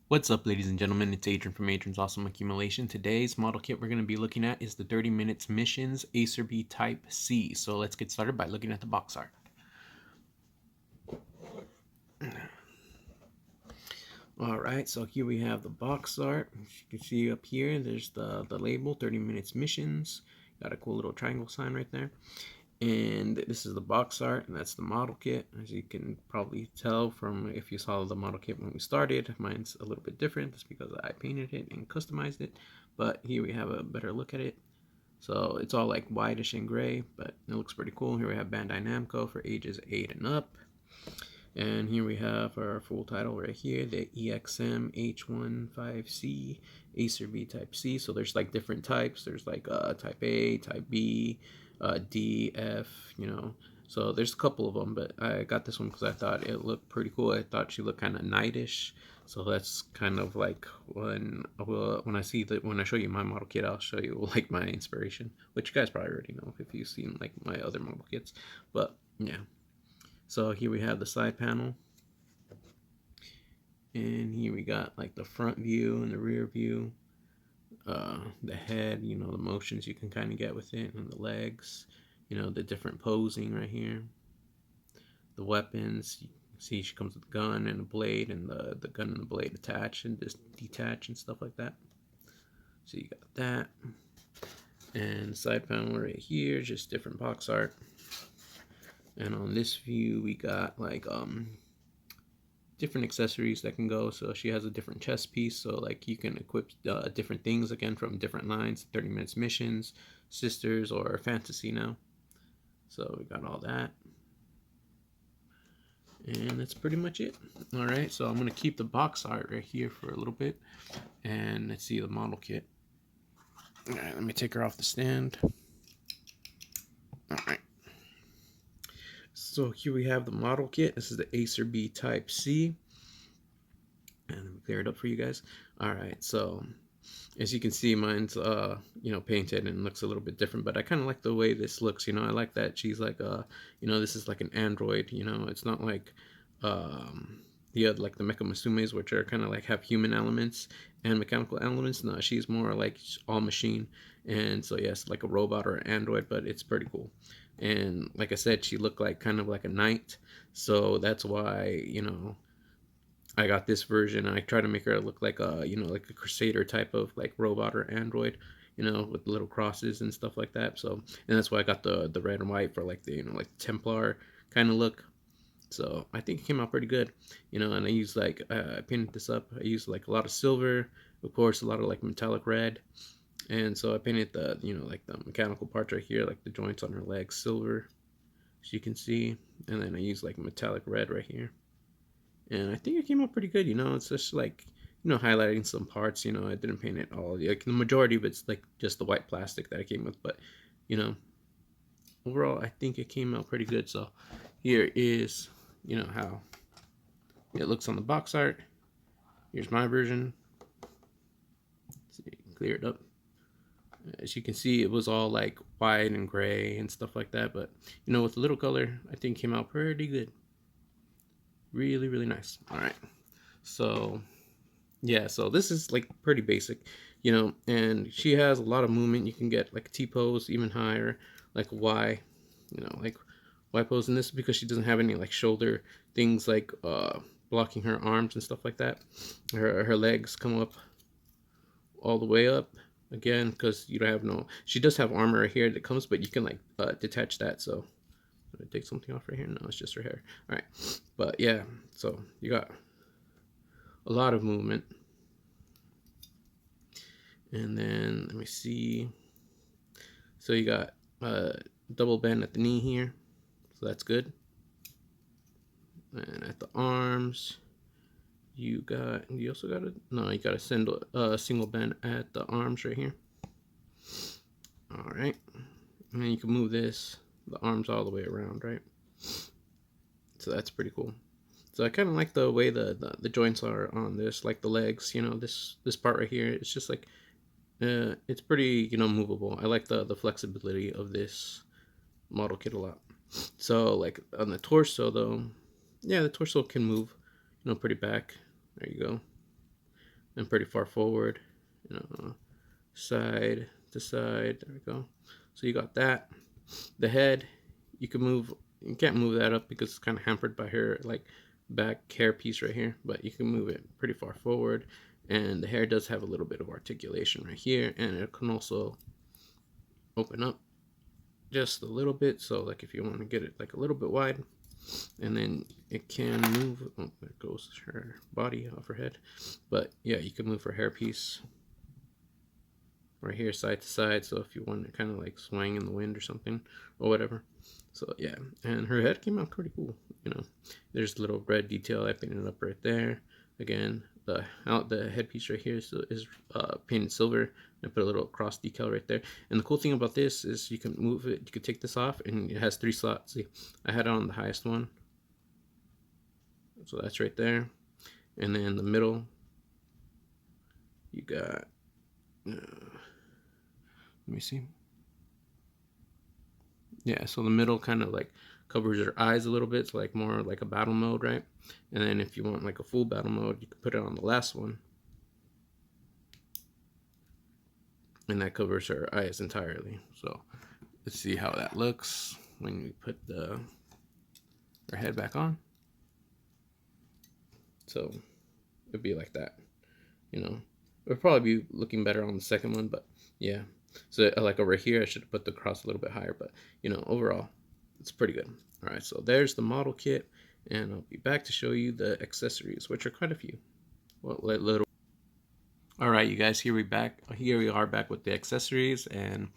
What's up, ladies and gentlemen? It's Adrian from Adrian's Awesome Accumulation. Today's model kit we're going to be looking at is the 30 Minutes Missions Acerby Type C. So let's get started by looking at the box art. Alright, so here we have the box art. As you can see up here, there's the label, 30 Minutes Missions. Got a cool little triangle sign right there. And this is the box art, and that's the model kit. As you can probably tell from if you saw the model kit when we started, mine's a little bit different. That's because I painted it and customized it. But here we have a better look at it. So it's all like whitish and gray, but it looks pretty cool. Here we have Bandai Namco for ages 8 and up. And here we have our full title right here, the EXM H15C Acerby Type C. So there's like different types. There's like Type A, Type B, D, F, So there's a couple of them, but I got this one because I thought it looked pretty cool. I thought she looked kind of knightish. So that's kind of like when I show you my model kit, I'll show you like my inspiration, which you guys probably already know if you've seen like my other model kits. But yeah. So here we have the side panel. And here we got like the front view and the rear view. The head, the motions you can kind of get with it, and the legs, the different posing right here. The weapons, you see she comes with a gun and a blade, and the gun and the blade attach and just detach and stuff like that. So you got that. And side panel right here, just different box art. And on this view, we got like different accessories that can go. So she has a different chest piece, so like you can equip different things again from different lines, 30 Minutes Missions, Sisters, or Fantasy now. So we got all that. And that's pretty much it. Alright, so I'm going to keep the box art right here for a little bit. And let's see the model kit. Alright, let me take her off the stand. Alright. So here we have the model kit. This is the Acerby Type C. And let me clear it up for you guys. Alright, so as you can see, mine's painted and looks a little bit different, but I kind of like the way this looks. I like that she's like this is like an android. It's not like like the Mecha Musumes, which are kind of like have human elements and mechanical elements. No, she's more like all machine, and so yes, like a robot or an android, but it's pretty cool. And like I said, she looked like kind of like a knight, so that's why I got this version. I try to make her look like a like a Crusader type of like robot or android, with little crosses and stuff like that. So, and that's why I got the red and white for like the like Templar kind of look. So I think it came out pretty good, and I used like I painted this up. I used like a lot of silver, of course, a lot of like metallic red, and so I painted the like the mechanical parts right here, like the joints on her legs, silver, as you can see, and then I used like metallic red right here, and I think it came out pretty good. It's just like highlighting some parts. I didn't paint it all. Like the majority of it's like just the white plastic that I came with, but overall I think it came out pretty good. So here is how it looks on the box art. Here's my version. Let's see, clear it up. As you can see, it was all like white and gray and stuff like that, but with a little color, I think it came out pretty good. Really, really nice. All right, so yeah, so this is like pretty basic, and she has a lot of movement. You can get like a T pose even higher, like a Y, like Y pose. And this is because she doesn't have any like shoulder things like blocking her arms and stuff like that. Her legs come up all the way up again because you don't have she does have armor right here that comes, but you can like detach that. So I take something off right here. No, it's just her hair. All right, but yeah, so you got a lot of movement. And then let me see. So you got double bend at the knee here, so that's good. And at the arms, you got a single bend at the arms right here. All right, and then you can move the arms all the way around, right? So that's pretty cool. So I kind of like the way the joints are on this, like the legs. This part right here. It's just like it's pretty movable. I like the flexibility of this model kit a lot. So like on the torso though, yeah, the torso can move pretty back. There you go. and pretty far forward, side to side. There we go. So you got that. The head, you can't move that up because it's kind of hampered by her like back hair piece right here, but you can move it pretty far forward. And the hair does have a little bit of articulation right here, and it can also open up just a little bit. So like if you want to get it like a little bit wide, and then it can move. Oh, there goes her body off her head. But yeah, you can move her hair piece right here side to side, so if you want to kind of like swing in the wind or something or whatever. So yeah, and her head came out pretty cool. There's a little red detail. I painted it up right there. Again, the headpiece right here is painted silver. I put a little cross decal right there. And the cool thing about this is you can move it. You can take this off, and it has 3 slots. See, I had it on the highest one, so that's right there. And then in the middle, you got. Let me see. Yeah, so the middle kind of like covers your eyes a little bit. It's like more like a battle mode, right? And then if you want like a full battle mode, you can put it on the last one. And that covers her eyes entirely. So let's see how that looks when we put her head back on. So it'd be like that. It'll probably be looking better on the second one, but yeah. So like over here, I should have put the cross a little bit higher, but overall, it's pretty good. All right, so there's the model kit, and I'll be back to show you the accessories, which are quite a few. Little. All right, you guys, here we are back with the accessories, and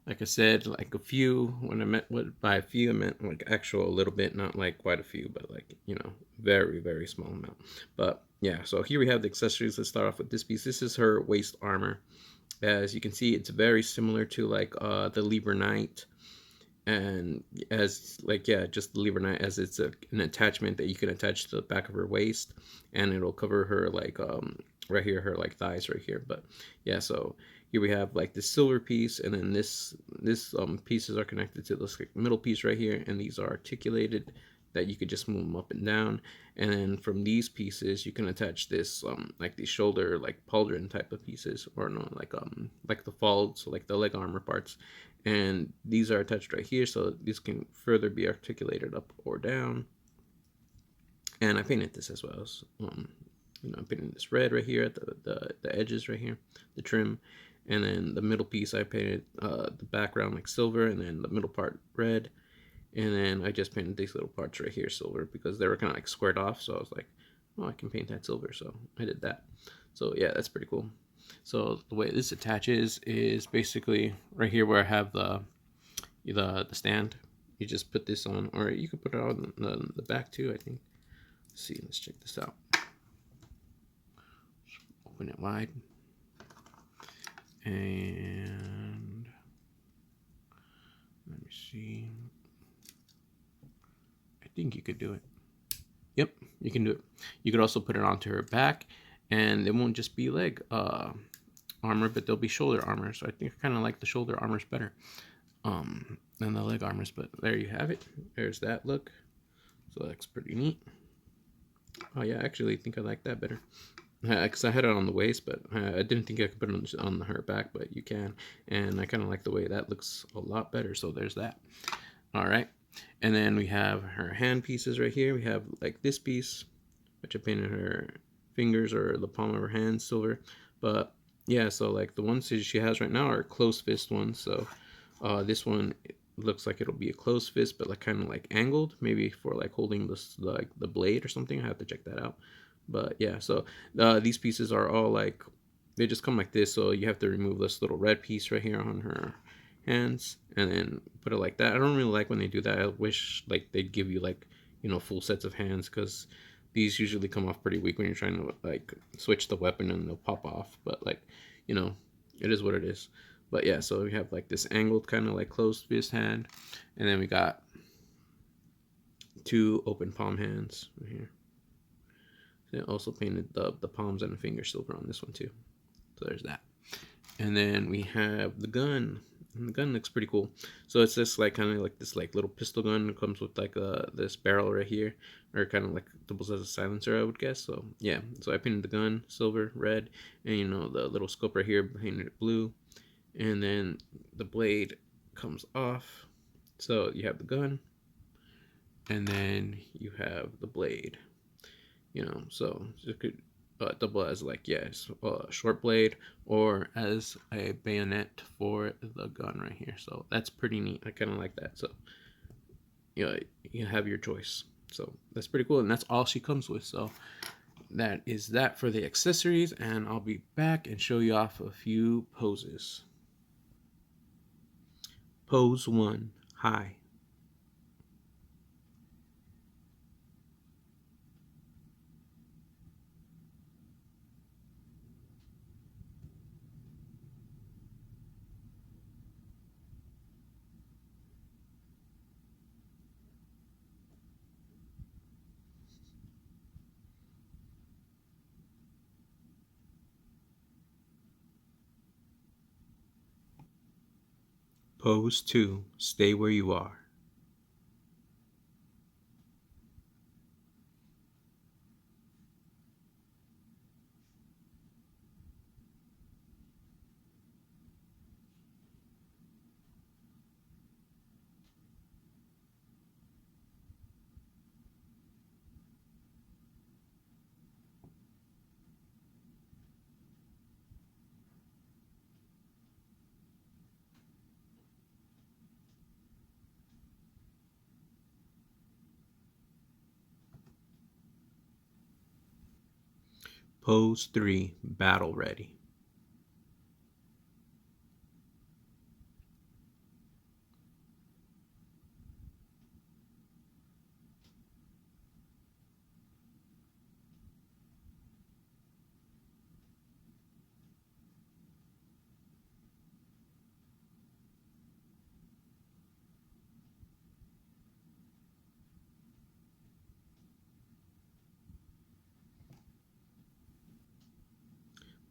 like I said, like a few. When I meant by a few, I meant like actual a little bit, not like quite a few, but like very, very small amount. But yeah, so here we have the accessories. Let's start off with this piece. This is her waist armor. As you can see, it's very similar to like the Libra Knight, and as like just the Libra Knight, as it's an attachment that you can attach to the back of her waist, and it'll cover her like right here, her like thighs right here. But yeah, so here we have like the silver piece, and then this pieces are connected to this like, middle piece right here, and these are articulated that you could just move them up and down. And then from these pieces you can attach this like the shoulder like pauldron type of pieces, or no, like the folds, so like the leg armor parts, and these are attached right here, so these can further be articulated up or down. And I painted this as well. So, I painted this red right here at the edges right here, the trim, and then the middle piece I painted the background like silver, and then the middle part red. And then I just painted these little parts right here silver because they were kind of like squared off. So I was like, oh, I can paint that silver. So I did that. So yeah, that's pretty cool. So the way this attaches is basically right here where I have the stand. You just put this on, or you could put it on the back too, I think. Let's see, let's check this out. Open it wide. And let me see. I think you could do it. Yep, you can do it. You could also put it onto her back, and it won't just be leg armor, but there'll be shoulder armor. So I think I kind of like the shoulder armors better than the leg armors. But there you have it. There's that look. So that's pretty neat. Oh yeah, I actually think I like that better. Because I had it on the waist, but I didn't think I could put it on her back, but you can. And I kind of like the way that looks a lot better. So there's that. All right. And then we have her hand pieces right here. We have like this piece, which I painted her fingers or the palm of her hand silver. But yeah, so like the ones that she has right now are closed fist ones. So this one looks like it'll be a closed fist, but like kind of like angled, maybe for like holding this like the blade or something. I have to check that out. But yeah, so these pieces are all like, they just come like this. So you have to remove this little red piece right here on her hands and then put it like that. I don't really like when they do that. I wish like they'd give you like full sets of hands, because these usually come off pretty weak when you're trying to like switch the weapon and they'll pop off. But like it is what it is. But yeah, so we have like this angled kind of like closed fist hand, and then we got 2 open palm hands right here. And also painted the palms and the finger silver on this one too. So there's that. And then we have the gun. And the gun looks pretty cool. So it's just like kind of like this like little pistol gun. It comes with like this barrel right here, or kind of like doubles as a silencer, I would guess. So yeah, so I painted the gun silver, red, and you know the little scope right here painted it blue, and then the blade comes off. So you have the gun, and then you have the blade. You know, so it could double as like a short blade or as a bayonet for the gun right here. So that's pretty neat. I kind of like that. So you have your choice. So that's pretty cool, and that's all she comes with. So that is that for the accessories, and I'll be back and show you off a few poses. Pose 1, high. Pose 2, stay where you are. Pose 3, battle ready.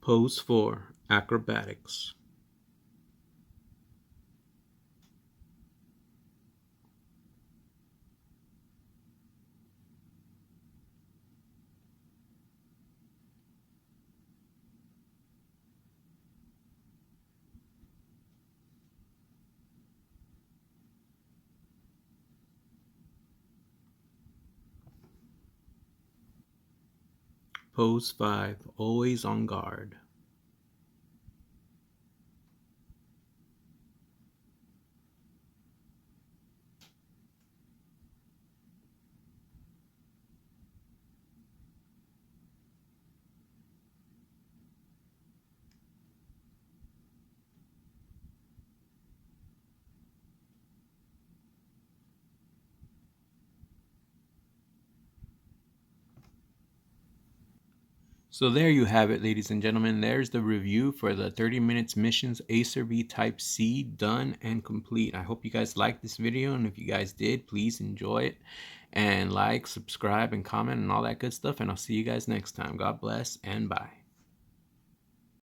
Pose 4, acrobatics. Pose 5, always on guard. So there you have it, ladies and gentlemen. There's the review for the 30 Minutes Missions Acerby Type C, done and complete. I hope you guys liked this video, and if you guys did, please enjoy it and like, subscribe, and comment, and all that good stuff. And I'll see you guys next time. God bless, and bye.